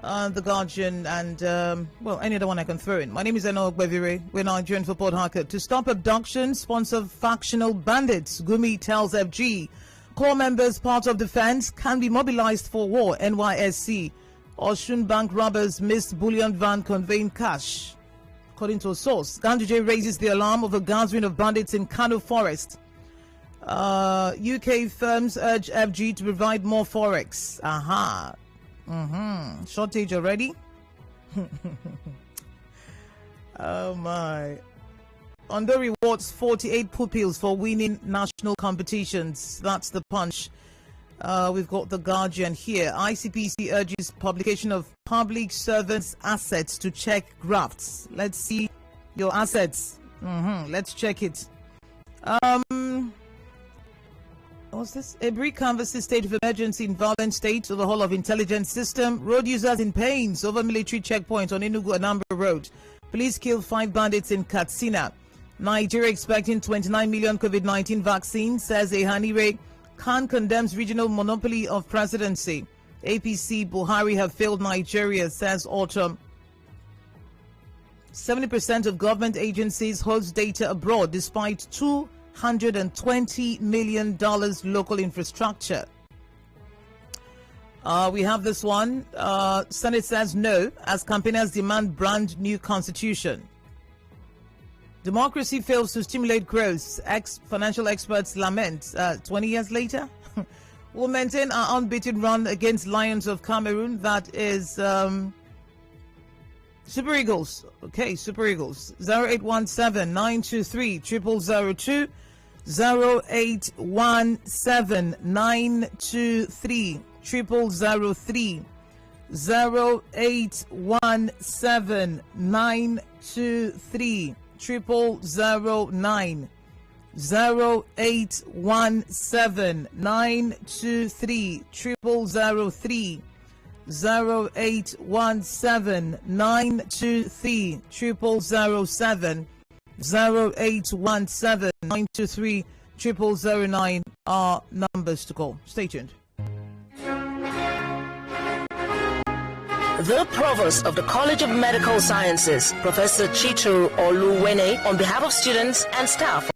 The Guardian, and any other one I can throw in. My name is Eno Ogbevire. We're Nigerian football hacker. To stop abduction, sponsor factional bandits. Gumi tells FG. Core members, part of defense, can be mobilized for war. NYSC. Oshun bank robbers missed bullion van conveying cash. According to a source, Ganduje raises the alarm of a gathering of bandits in Kano Forest. UK firms urge FG to provide more forex. Aha. Shortage already? Oh my. Ondo rewards 48 pupils for winning national competitions. That's the Punch. We've got the Guardian here. ICPC urges publication of public servants' assets to check grafts. Let's see your assets. Let's check it. What's this? Ebri canvasses state of emergency in violent states, overhaul of intelligence system, road users in pains over military checkpoint on Enugu Anambra Road. Police kill 5 bandits in Katsina. Nigeria expecting 29 million COVID-19 vaccines, says Ehanire. Khan condemns regional monopoly of presidency. APC Buhari have failed Nigeria, says Autumn. 70% of government agencies host data abroad despite $220 million local infrastructure. We have this one. Senate says no as campaigners demand brand new constitution. Democracy fails to stimulate growth. Financial experts lament. 20 years later, we'll maintain our unbeaten run against Lions of Cameroon. That is Super Eagles. Okay, Super Eagles. 0817 923 0002. 0817 923 0003. 0817 923 0009. 0817 923 0003. 0817 923 0007. 0817 923 0009 are numbers to call. Stay tuned. The Provost of the College of Medical Sciences, Professor Chitu Oluwene, on behalf of students and staff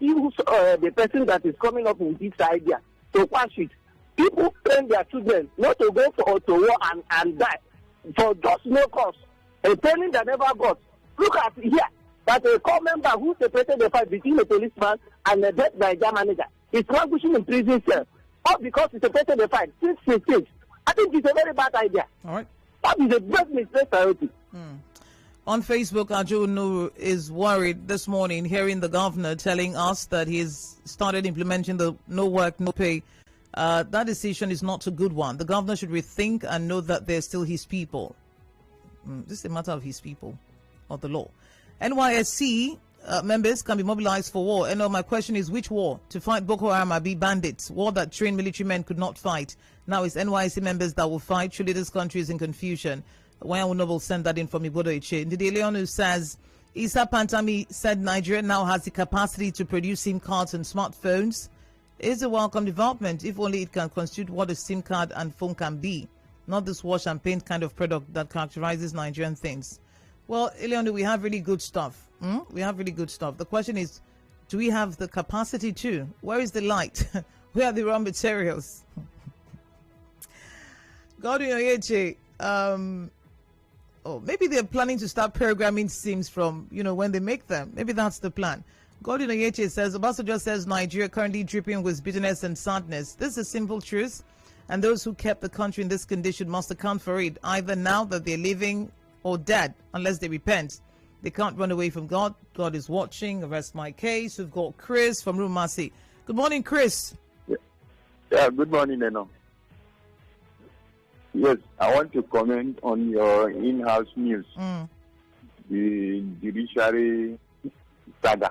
use the person that is coming up with this idea to quash it. People train their children not to go to war and die for just no cause. A training that never got. Look at here that a core member who separated the fight between a policeman and a dead Niger manager is languishing in prison cell. All because he separated the fight since 16. I think it's a very bad idea. All right. That is a great mistake priority. On Facebook, Ajo Nuru is worried this morning hearing the governor telling us that he's started implementing the no work, no pay. That decision is not a good one. The governor should rethink and know that they're still his people. This is a matter of his people or the law. NYSC members can be mobilized for war. And my question is, which war? To fight Boko Haram, Abi bandits, war that trained military men could not fight. Now it's NYSC members that will fight. Surely this country is in confusion. Why will Noble send that in from Ibodo Iche? Ndidi Leonu says, Issa Pantami said Nigeria now has the capacity to produce SIM cards and smartphones. It's a welcome development, if only it can constitute what a SIM card and phone can be, not this wash and paint kind of product that characterizes Nigerian things. Well, Leonu, we have really good stuff. We have really good stuff. The question is, do we have the capacity to? Where is the light? Where are the raw materials? Godwin Oyeche, maybe they're planning to start programming SIMs from, when they make them. Maybe that's the plan. Godwin Oyeche says, Obasanjo says Nigeria currently dripping with bitterness and sadness. This is a simple truth, and those who kept the country in this condition must account for it, either now that they're living or dead, unless they repent. They can't run away from God. God is watching. Arrest my case. We've got Chris from Rumasi. Good morning, Chris. Yeah, good morning, Eno. Yes, I want to comment on your in-house news, the judiciary saga.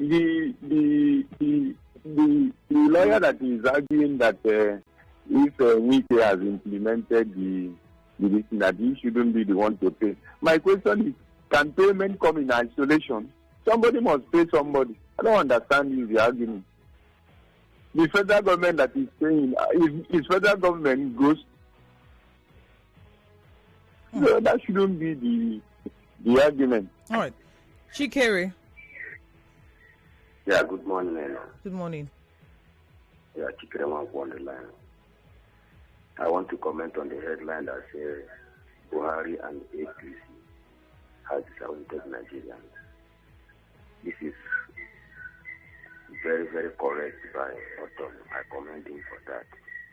The lawyer that is arguing that if Wike has implemented the that he shouldn't be the one to pay. My question is, can payment come in isolation? Somebody must pay somebody. I don't understand the argument. The federal government that is paying, if federal government goes, so that shouldn't be the argument. All right. Chikere. Yeah, good morning, Eno. Good morning. Yeah, Chikere on the line. I want to comment on the headline that says Buhari and APC has disappointed Nigerians. This is very, very correct by Autumn. I commend him for that.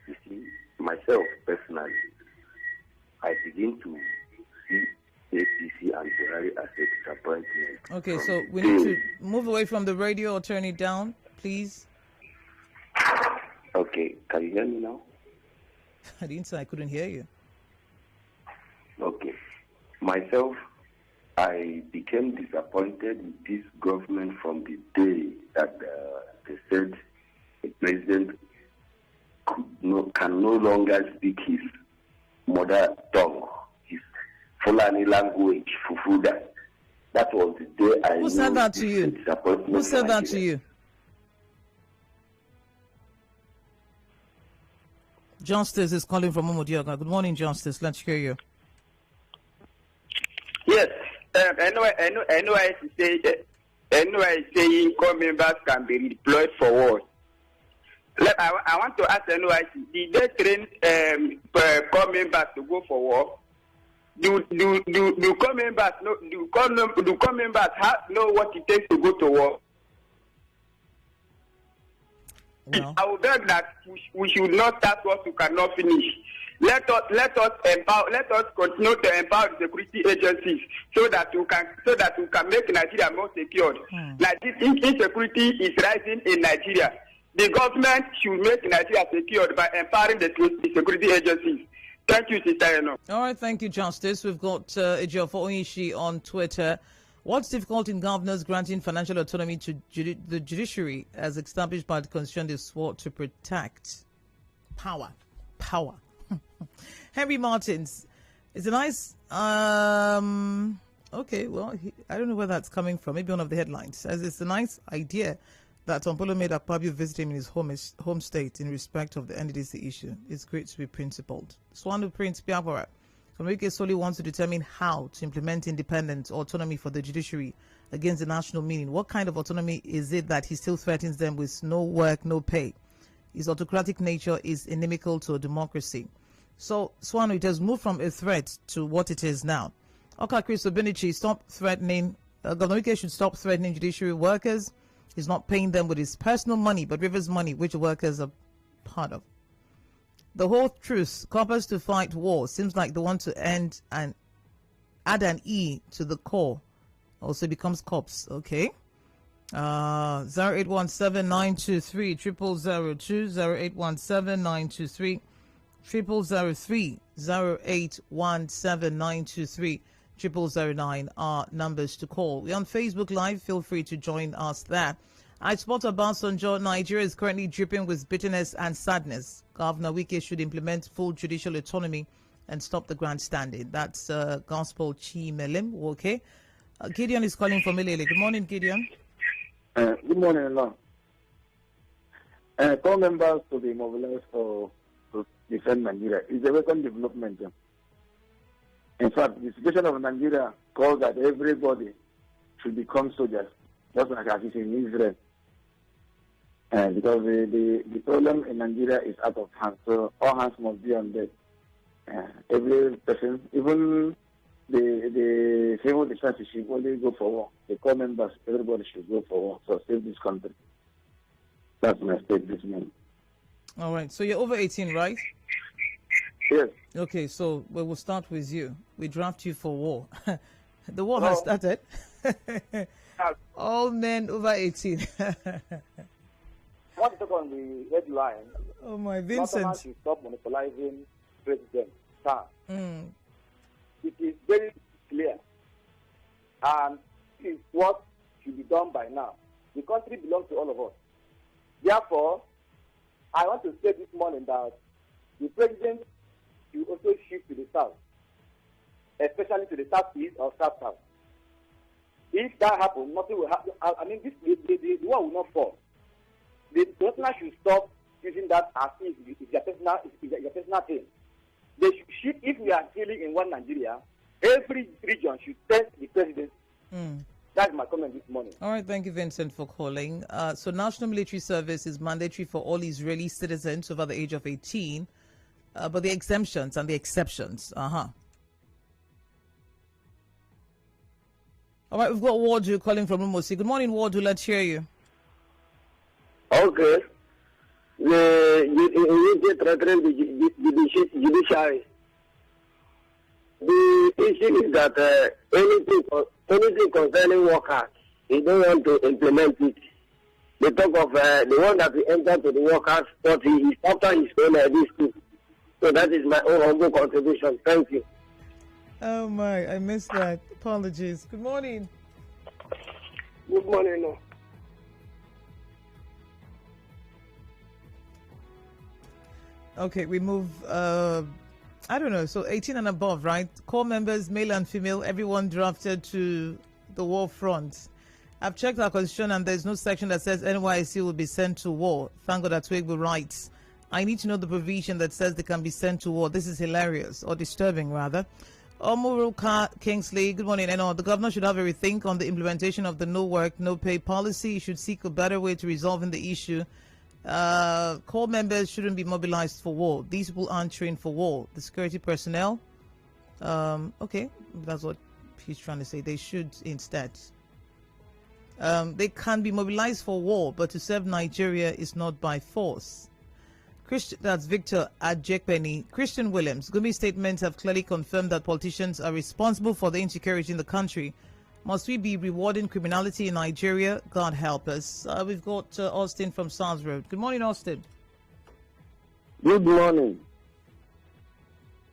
You see, myself personally, I begin to see APC and Buhari as a disappointment. Okay, so we need to move away from the radio or turn it down, please. Okay, can you hear me now? I didn't say I couldn't hear you. Okay. Myself, I became disappointed with this government from the day that they said the president can no longer speak his mother tongue, his Fulani language, Fufuda. That was the day I Who said that to you? Who said that to you? Justice is calling from Umudioga. Good morning, Justice. Let's hear you. Yes. NY saying core members can be deployed for war. I want to ask NYC, did they train core members to go for war? Do core members know what it takes to go to war? Well, I would beg that we should not start what we cannot finish. Let us empower. Let us continue to empower the security agencies so that we can make Nigeria more secure. Like this insecurity is rising in Nigeria. The government should make Nigeria secure by empowering the security agencies. Thank you, Sister Eno. all right, thank you, Justice. We've got Ejiofor Onyishi on Twitter. What's difficult in governors granting financial autonomy to the judiciary as established by the Constitution they swore to protect? Power. Henry Martins. It's a nice, okay, well, I don't know where that's coming from. Maybe one of the headlines says it's a nice idea that Ompolo made Akpabio visit him in his home state in respect of the NDDC issue. It's great to be principled. Swanu Prince Piabora. Enrique Soli wants to determine how to implement independence or autonomy for the judiciary against the national meaning. What kind of autonomy is it that he still threatens them with no work, no pay? His autocratic nature is inimical to a democracy. So, Swanu, it has moved from a threat to what it is now. Okay, Chris Obinichi, stop threatening. Governor Wike should stop threatening judiciary workers. He's not paying them with his personal money, but Rivers' money, which the workers are part of. The whole truth, coppers to fight war, seems like they want to end and add an E to the core. Also becomes cops, okay? 0817-923-0002, 0817-923-0003, 0817-923-0009 are numbers to call. We're on Facebook Live. Feel free to join us there. I spot Obasanjo. Nigeria is currently dripping with bitterness and sadness. Governor Wike should implement full judicial autonomy and stop the grandstanding. That's Gospel Chimelim. Okay. Gideon is calling from Ilele. Good morning, Gideon. Good morning, Lord. Call members to be mobilized to defend Nigeria. It's a welcome development. In fact, the situation of Nigeria calls that everybody should become soldiers, just like as it is in Israel. Because the problem in Nigeria is out of hand, so all hands must be on deck. Every person, even the civil defense should only go for war. The core members, everybody should go for war to save this country. That's my state this morning. All right. So you're over 18, right? Yes. Okay. So we will start with you. We draft you for war. The war has started. All men over 18. I want to talk on the headline. Oh my, Vincent. Government should stop monopolizing president. It is very clear, and it is what should be done by now. The country belongs to all of us. Therefore, I want to say this morning that the president should also shift to the south, especially to the southeast or south-south. If that happens, nothing will happen. I mean, the war will not fall. The president should stop using that as if it's your personal thing. They should shift. If we are dealing in one Nigeria, every region should test the president. That's my comment this morning. All right, thank you, Vincent, for calling. So national military service is mandatory for all Israeli citizens over the age of 18, but the exemptions and the exceptions. All right, we've got Wardu calling from Umosi. Good morning, Wardu. Let's hear you. Okay. You threaten the judiciary. The issue is that anything concerning workers, they don't want to implement it. They talk of the one that we enter to the workers, but he is after his own this too. So that is my own humble contribution. Thank you. Oh my, I missed that. Apologies. Good morning. Good morning. No. Okay, we move, I don't know, so 18 and above, right? Core members, male and female, everyone drafted to the war front. I've checked our constitution and there's no section that says NYSC will be sent to war. Thank God that Twigbo writes. I need to know the provision that says they can be sent to war. This is hilarious, or disturbing rather. Omuruka Kingsley, good morning. The governor should have a rethink on the implementation of the no work, no pay policy. He should seek a better way to resolving the issue. Core members shouldn't be mobilized for war. These people aren't trained for war. The security personnel, okay, that's what he's trying to say. They should instead. They can be mobilized for war, but to serve Nigeria is not by force. That's Victor Adjekpeni. Christian Williams. Gumi's statements have clearly confirmed that politicians are responsible for the insecurity in the country. Must we be rewarding criminality in Nigeria? God help us. We've got Austin from Sars Road. Good morning, Austin. Good morning.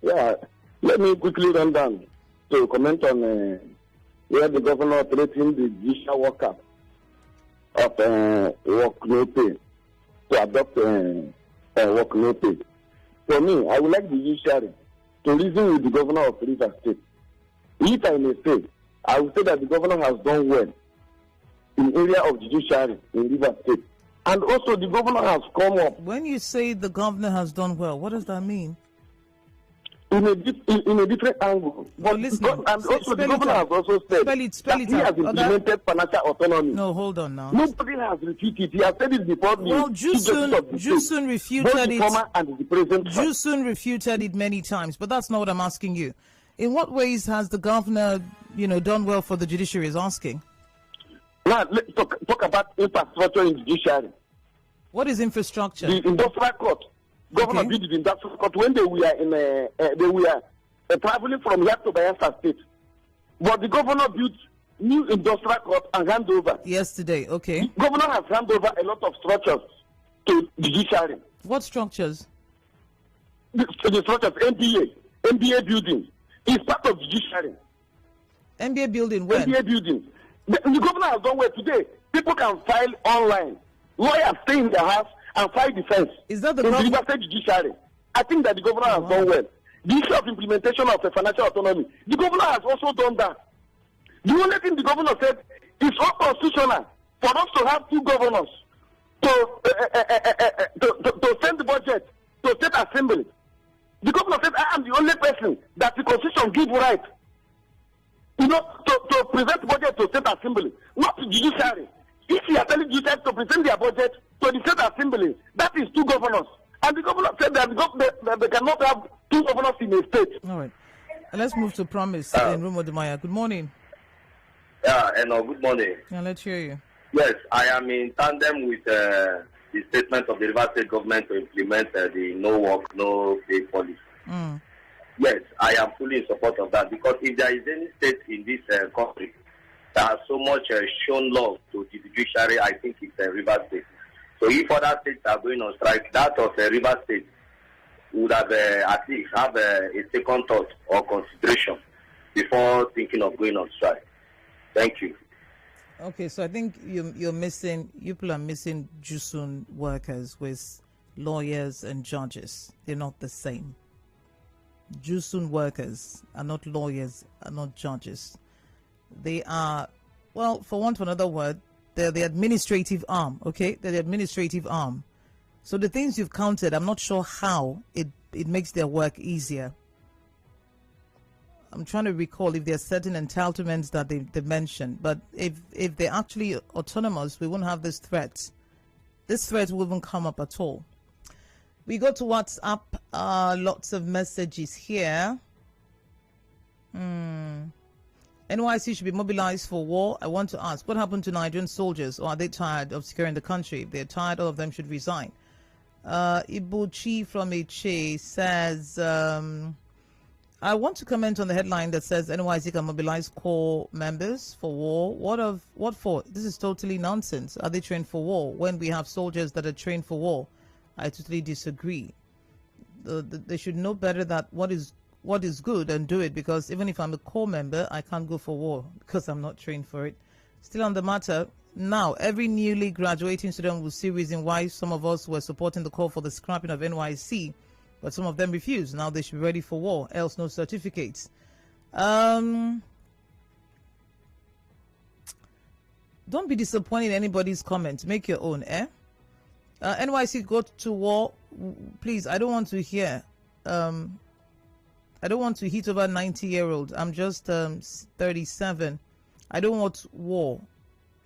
Yeah, let me quickly run down to comment on where the governor threatened the judicial worker of work no pay to adopt work no pay. For me, I would like the judiciary to reason with the governor of Rivers State. If I may say, I would say that the governor has done well in area of judiciary in Rivers State. And also the governor has come up. When you say the governor has done well, what does that mean? in a different angle. But listen, and also the governor has also said that he has implemented financial autonomy. No, hold on now. Nobody has refuted. He has said it before. Well, Jusun refuted it. Former and the present. Jusun refuted it many times, but that's not what I'm asking you. In what ways has the governor, done well for the judiciary? Is asking. Now let's talk about infrastructure in judiciary. What is infrastructure? The industrial court. Governor built the industrial court when they were traveling from here to Bayelsa State. But the governor built new industrial court and hand over. Yesterday, okay. The governor has handed over a lot of structures to judiciary. What structures? The structures, MBA building. It's part of judiciary. MBA building when? MBA building. The governor has done well today. People can file online. Lawyers stay in their house and file defense. Is that the River State judiciary? I think that the governor has done well. The issue of implementation of the financial autonomy, the governor has also done that. The only thing the governor said is unconstitutional for us to have two governors to send the budget to state assembly. The governor said, I am the only person that the constitution gives right, to present the budget to state assembly, not to judiciary. If you are telling judiciary to present their budget to the state assembly, that is two governors. And the governor said that they cannot have two governors in a state. All right. Let's move to Promise and Rumo Demaya. Good morning. Yeah, good morning. Yeah, let's hear you. Yes, I am in tandem with the statement of the River State government to implement the no work, no pay policy. Yes, I am fully in support of that, because if there is any state in this country that has so much shown love to the judiciary, I think it's River State. So if other states are going on strike, that of River State would have at least have a second thought or consideration before thinking of going on strike. Thank you. Okay, so I think you people are missing Jusun workers with lawyers and judges. They're not the same. Jusun workers are not lawyers, are not judges. They are, well, for want of another word, they're the administrative arm, okay? They're the administrative arm. So the things you've counted, I'm not sure how it makes their work easier. I'm trying to recall if there are certain entitlements that they mentioned, but if they're actually autonomous, we won't have this threat. This threat wouldn't come up at all. We go to WhatsApp, lots of messages here. NYC should be mobilized for war. I want to ask, what happened to Nigerian soldiers, or are they tired of securing the country? If they're tired, all of them should resign. Ibuchi from Eche says, I want to comment on the headline that says NYC can mobilize core members for war. What for? This is totally nonsense. Are they trained for war when we have soldiers that are trained for war? I totally disagree. They should know better that what is good and do it, because even if I'm a core member, I can't go for war because I'm not trained for it. Still on the matter, now every newly graduating student will see reason why some of us were supporting the call for the scrapping of NYC, but some of them refused. Now they should be ready for war, else no certificates. Don't be disappointed in anybody's comment. Make your own, eh? NYC go to war. Please, I don't want to hear. I don't want to hit over 90-year-olds. I'm just 37. I don't want war.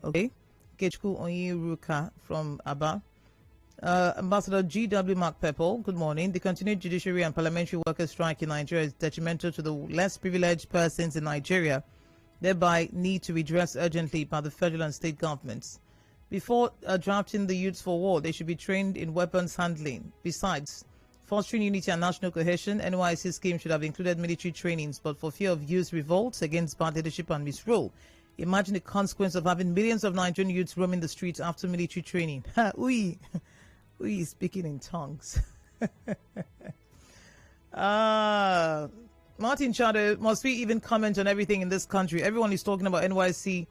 Okay? Kechku Onyiruka from Aba. Ambassador G.W. Mark Pepple, good morning. The continued judiciary and parliamentary workers' strike in Nigeria is detrimental to the less privileged persons in Nigeria, thereby need to redress urgently by the federal and state governments. Before drafting the youths for war, they should be trained in weapons handling. Besides, fostering unity and national cohesion, NYC scheme should have included military trainings, but for fear of youth revolts against bad leadership and misrule. Imagine the consequence of having millions of Nigerian youths roaming the streets after military training. We speaking in tongues. Martin Chado, must we even comment on everything in this country? Everyone is talking about NYC.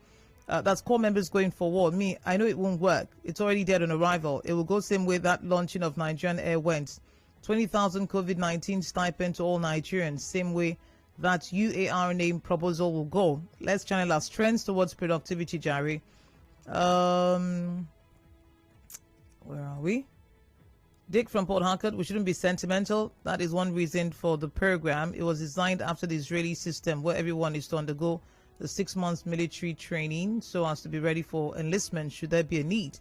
That's core members going for war. Me, I know it won't work. It's already dead on arrival. It will go same way that launching of Nigerian Air went. 20,000 COVID-19 stipend to all Nigerians. Same way that UAR name proposal will go. Let's channel our strengths towards productivity, Jerry. Where are we? Dick from Port Harcourt, we shouldn't be sentimental. That is one reason for the program. It was designed after the Israeli system where everyone is to undergo the 6 months military training so as to be ready for enlistment should there be a need.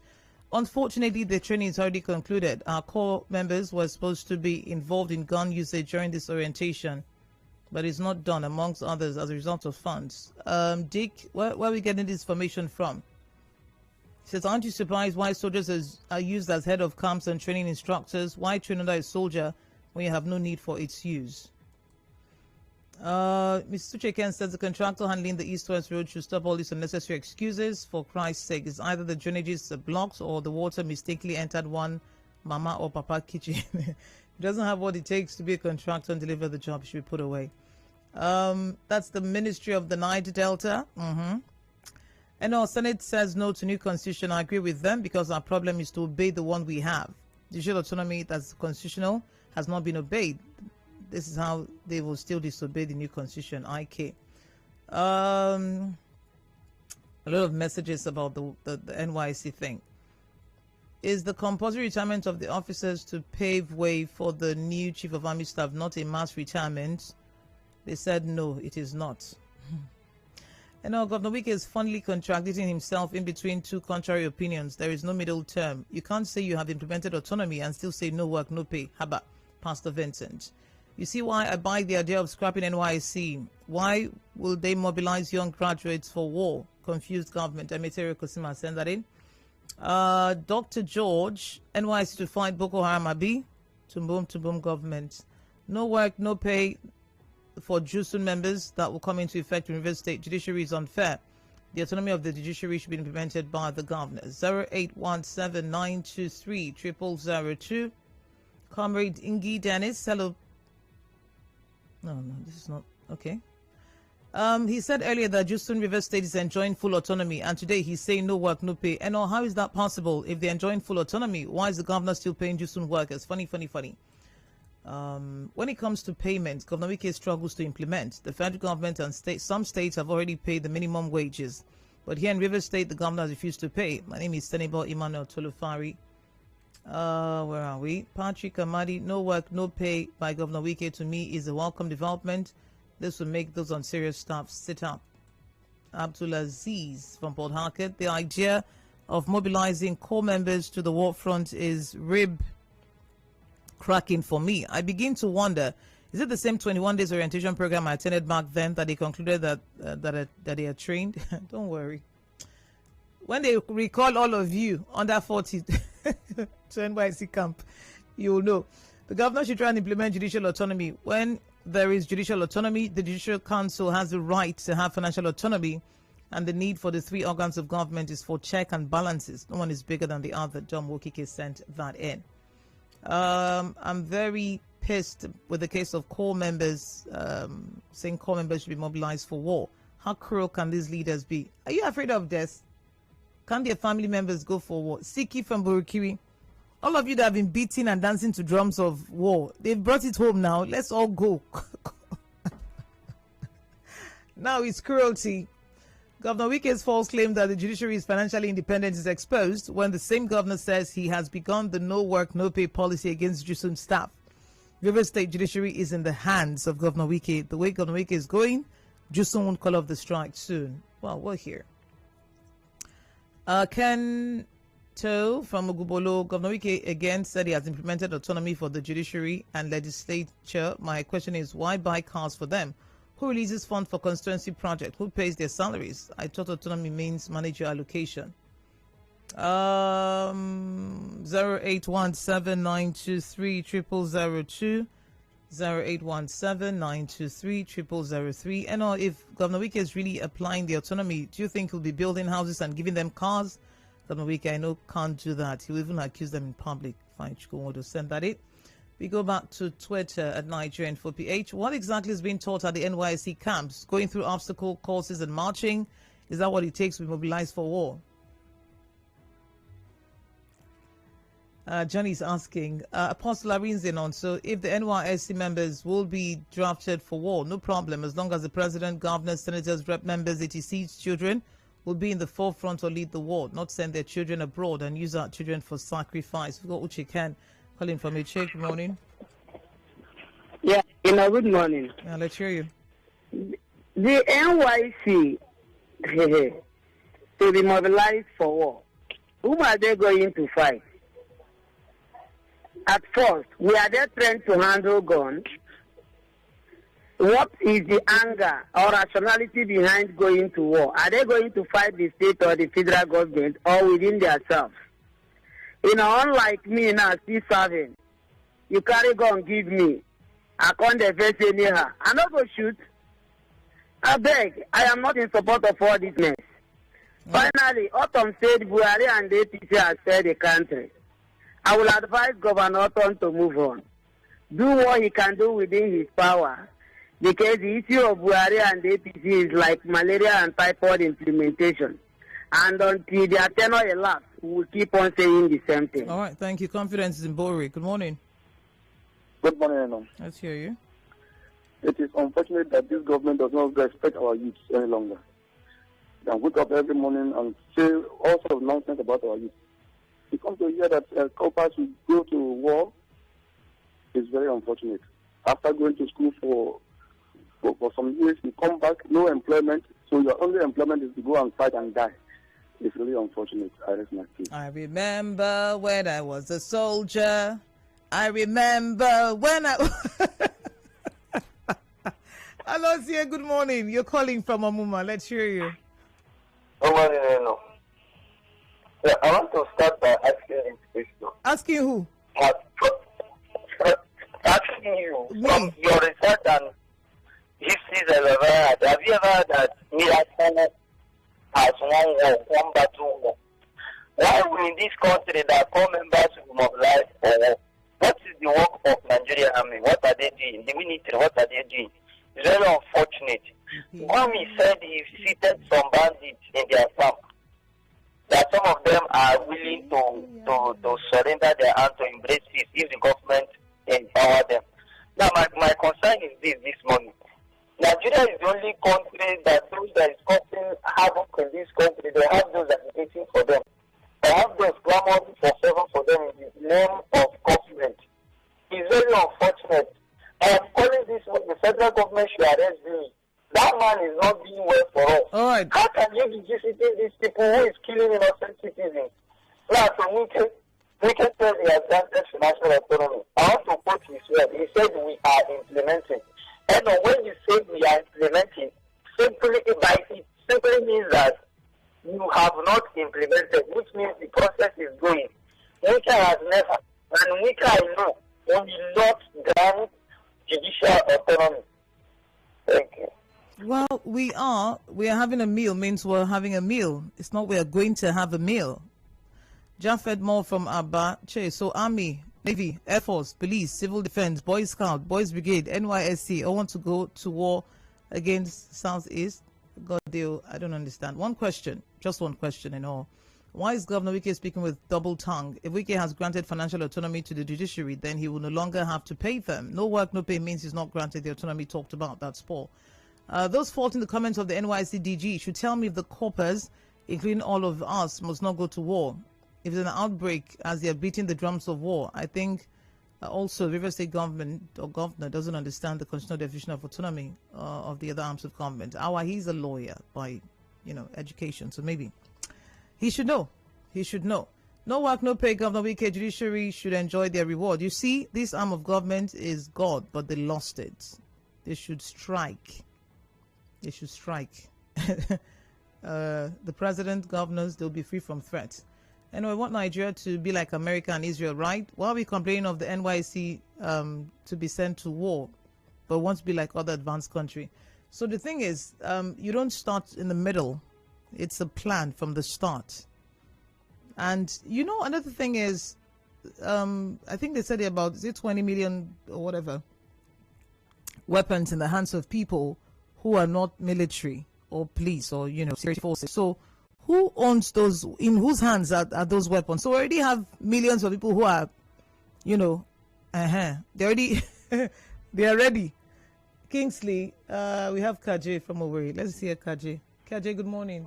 Unfortunately, the training is already concluded. Our core members were supposed to be involved in gun usage during this orientation, but it's not done, amongst others, as a result of funds. Dick, where are we getting this information from? He says, aren't you surprised why soldiers are used as head of camps and training instructors? Why train under a soldier when you have no need for its use? Mr. Tucheken says the contractor handling the East-West Road should stop all these unnecessary excuses. For Christ's sake, it's either the drainages are blocked or the water mistakenly entered one mama or papa kitchen. He doesn't have what it takes to be a contractor and deliver the job. He should be put away. That's the Ministry of the Niger Delta. And our Senate says no to new constitution. I agree with them because our problem is to obey the one we have. Judicial autonomy that's constitutional has not been obeyed. This is how they will still disobey the new constitution. IK. A lot of messages about the NYC thing. Is the compulsory retirement of the officers to pave way for the new Chief of Army Staff not a mass retirement? They said no, it is not. And now Governor Wike is fondly contradicting himself in between two contrary opinions. There is no middle term. You can't say you have implemented autonomy and still say no work, no pay. Haba, Pastor Vincent. You see why I buy the idea of scrapping NYC. Why will they mobilize young graduates for war? Confused government. Emeterio Kosima send that in. Dr. George, NYC to fight Boko Haram Abi. To boom government. No work, no pay for JUSUN members that will come into effect in River State. Judiciary is unfair. The autonomy of the judiciary should be implemented by the governor. 0817-923-0002. Comrade Ingi Dennis, hello. No, this is not okay. He said earlier that JUSUN River State is enjoying full autonomy, and today he's saying no work, no pay. And how is that possible? If they're enjoying full autonomy, why is the governor still paying JUSUN workers? Funny. When it comes to payments, Governor Wike struggles to implement. The federal government and some states have already paid the minimum wages. But here in River State, the governor has refused to pay. My name is Senebo Emmanuel Tolufari. Where are we? Patrick Amadi, no work, no pay by Governor Wike to me is a welcome development. This will make those unserious staff sit up. Abdulaziz from Port Harcourt. The idea of mobilizing core members to the war front is rib cracking for me. I begin to wonder, is it the same 21 days orientation program I attended back then that they concluded that they are trained? Don't worry. When they recall all of you under 40 to NYC camp, you'll know. The governor should try and implement judicial autonomy. When there is judicial autonomy, the Judicial Council has the right to have financial autonomy, and the need for the three organs of government is for check and balances. No one is bigger than the other. John Wokike sent that in. I'm very pissed with the case of core members, saying core members should be mobilized for war. How cruel can these leaders be? Are you afraid of death? Can their family members go for war? Siki from Burukiri, all of you that have been beating and dancing to drums of war, they've brought it home now. Let's all go. Now it's cruelty. Governor Wike's false claim that the judiciary is financially independent is exposed when the same governor says he has begun the no work, no pay policy against JUSUN staff. River State judiciary is in the hands of Governor Wike. The way Governor Wike is going, JUSUN won't call off the strike soon. Well, we're here. Ken To from Ogubolo, Governor Wike again said he has implemented autonomy for the judiciary and legislature. My question is, why buy cars for them? Who releases funds for constituency project? Who pays their salaries? I thought autonomy means manage your allocation. 0817-923-0002. 0817-923-0003. And if Governor Wike is really applying the autonomy, do you think he'll be building houses and giving them cars? Governor Wike, I know, can't do that. He'll even accuse them in public. Fine, Chukwuemeka to send that in. We go back to Twitter at Nigerian 4PH. What exactly is being taught at the NYSC camps? Going through obstacle courses and marching? Is that what it takes to be mobilized for war? Johnny's asking, Apostle Arinzenon, so if the NYSC members will be drafted for war, no problem, as long as the president, governors, senators, rep members, ETC's children will be in the forefront or lead the war, not send their children abroad and use our children for sacrifice. We've got Uche Ken Calling from Iche. Good morning. Yeah, good morning. Yeah, let's hear you. The NYC to be mobilized for war. Whom are they going to fight? At first, we are there trained to handle guns. What is the anger or rationality behind going to war? Are they going to fight the state or the federal government or within themselves? Unlike me now, still serving, you carry gun, give me. I can't face anyhow. I not go shoot. I beg, I am not in support of all this mess. Finally, Autumn said Buhari and the APC have failed the country. I will advise Governor Autumn to move on. Do what he can do within his power. Because the issue of Buhari and the APC is like malaria and typhoid implementation. And until their tenure elapses, we will keep on saying the same thing. All right, thank you. Confidence is in Bori. Good morning. Good morning, Eno. Let's hear you. It is unfortunate that this government does not respect our youth any longer. They wake up every morning and say all sorts of nonsense about our youth. We come to hear that coppers will go to war. It's very unfortunate. After going to school for some years, you come back, no employment, so your only employment is to go and fight and die. It's really unfortunate. I remember when I was a soldier. I remember when I... Hello, Sia, good morning. You're calling from Amuma. Let's hear you. Good morning, Eno. Yeah, I want to start by asking you a question. Asking who? Asking you from your research and histories have you ever heard that miracle has one battle war? Why will in this country that core members will mobilize for war? What is the work of Nigerian army? What are they doing? The military, what are they doing? It's very unfortunate. Army said he seated some bandits in their camp. That some of them are willing to surrender their hand to embrace peace if the government empower them. Now, my concern is this morning. Nigeria is the only country that those that is causing havoc in this country, they have those advocating for them. They have those clamoring for favor for them in the name of government. It's very unfortunate. I am calling this one, the federal government should arrest me. That man is not doing well for us. All right. How can you be visiting these people who is killing innocent citizens? Now, from we can tell he has granted financial autonomy. I want to quote his word. He said we are implementing. And when you say we are implementing, simply means that you have not implemented, which means the process is going. Wika has never, and Wika I know, will not grant judicial autonomy. Thank you. Well, we are having a meal means we're having a meal. It's not we are going to have a meal. Japheth Moore from Abba. So Army, Navy, Air Force, Police, Civil Defense, Boy Scout, Boys Brigade, NYSC, all want to go to war against Southeast. God deal, I don't understand. One question, just one question in all. Why is Governor Wike speaking with double tongue? If Wike has granted financial autonomy to the judiciary, then he will no longer have to pay them. No work, no pay means he's not granted the autonomy talked about. That's Paul. Those faulting the comments of the NYC DG should tell me if the corpers, including all of us, must not go to war. If there's an outbreak as they are beating the drums of war, I think also River State government or governor doesn't understand the constitutional definition of autonomy of the other arms of government. He's a lawyer by, education, so maybe he should know. He should know. No work, no pay. Governor Wike, judiciary should enjoy their reward. You see, this arm of government is God, but they lost it. They should strike. They should strike. The president, governors, they'll be free from threats. Anyway, we want Nigeria to be like America and Israel, right? Why are we complaining of the NYC to be sent to war, but want to be like other advanced country? So the thing is, you don't start in the middle. It's a plan from the start. And, another thing is, I think they said about, 20 million or whatever weapons in the hands of people who are not military or police or, security forces. So who owns those? In whose hands are those weapons? So we already have millions of people who are, they already, they are ready. Kingsley, we have Kaje from Owerri. Let's see Kaje. Kaje, good morning.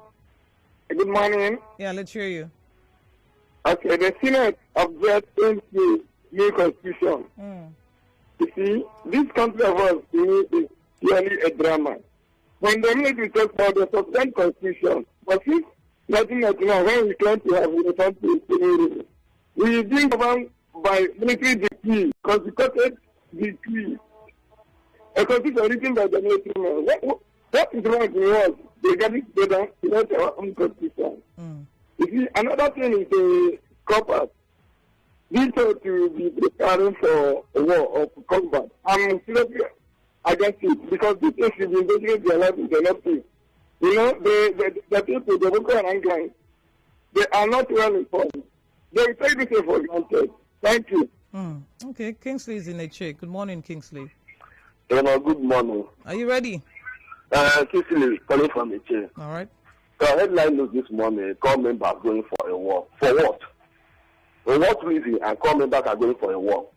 Good morning. Yeah, let's hear you. Okay, the Senate objects to new constitution. You see, this country of us is purely a drama. When the military talks about the suspend constitution, but since 1999, when we claim to have returned to we being governed by military decree, consecrated decree, a constitution written by the military man. What is wrong with us? They get it together to write our own constitution. You see, another thing is the corpus. We thought to be preparing for a war or for combat. I'm seriously against it because this thing should be investigated their life in the left. You know, the people, the Boko Haram gang, they are not well informed. They will take this for granted. Thank you. Okay, Kingsley is in a chair. Good morning, Kingsley. Good morning. Are you ready? Kingsley calling from a chair. All right. The headline news this morning, core members going for a war. For what? For what reason and core members are going for a war?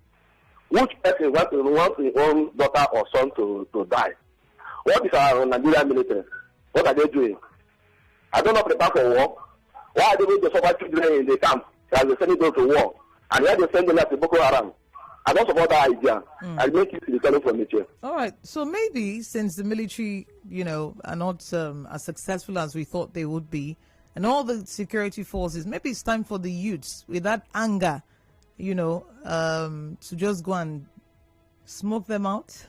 Which person wants his own daughter or son to die? What is our Nigerian military? What are they doing? I don't know prepare for war. Why are they going to suffer children in the camp as they send them to war? And why they send them to Boko Haram? I don't support that idea. I make it to the calling from the chair. All right. So maybe since the military, are not as successful as we thought they would be, and all the security forces, maybe it's time for the youths with that anger, to just go and smoke them out.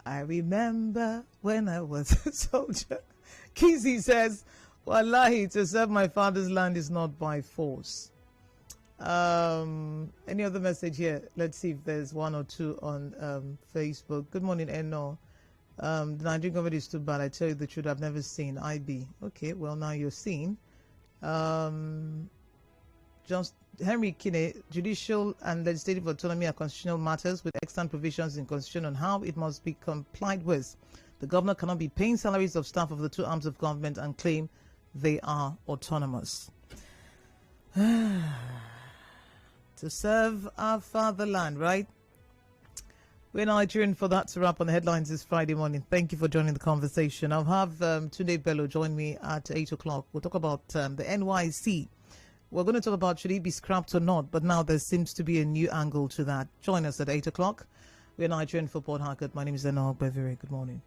I remember when I was a soldier. Kizzy says, Wallahi, to serve my father's land is not by force. Any other message here? Let's see if there's one or two on Facebook. Good morning, Eno. The Nigerian government is too bad. I tell you the truth, I've never seen IB. Okay, well, now you're seeing. Just Henry Kinney, judicial and legislative autonomy are constitutional matters with extant provisions in constitution on how it must be complied with. The governor cannot be paying salaries of staff of the two arms of government and claim they are autonomous. To serve our fatherland, right? We're Nigerian for that to wrap on the headlines this Friday morning. Thank you for joining the conversation. I'll have Tunde Bello join me at 8 o'clock. We'll talk about the NYC. We're going to talk about should it be scrapped or not, but now there seems to be a new angle to that. Join us at 8 o'clock. We're Nigerian for Port Harcourt. My name is Enoch Bevere. Good morning.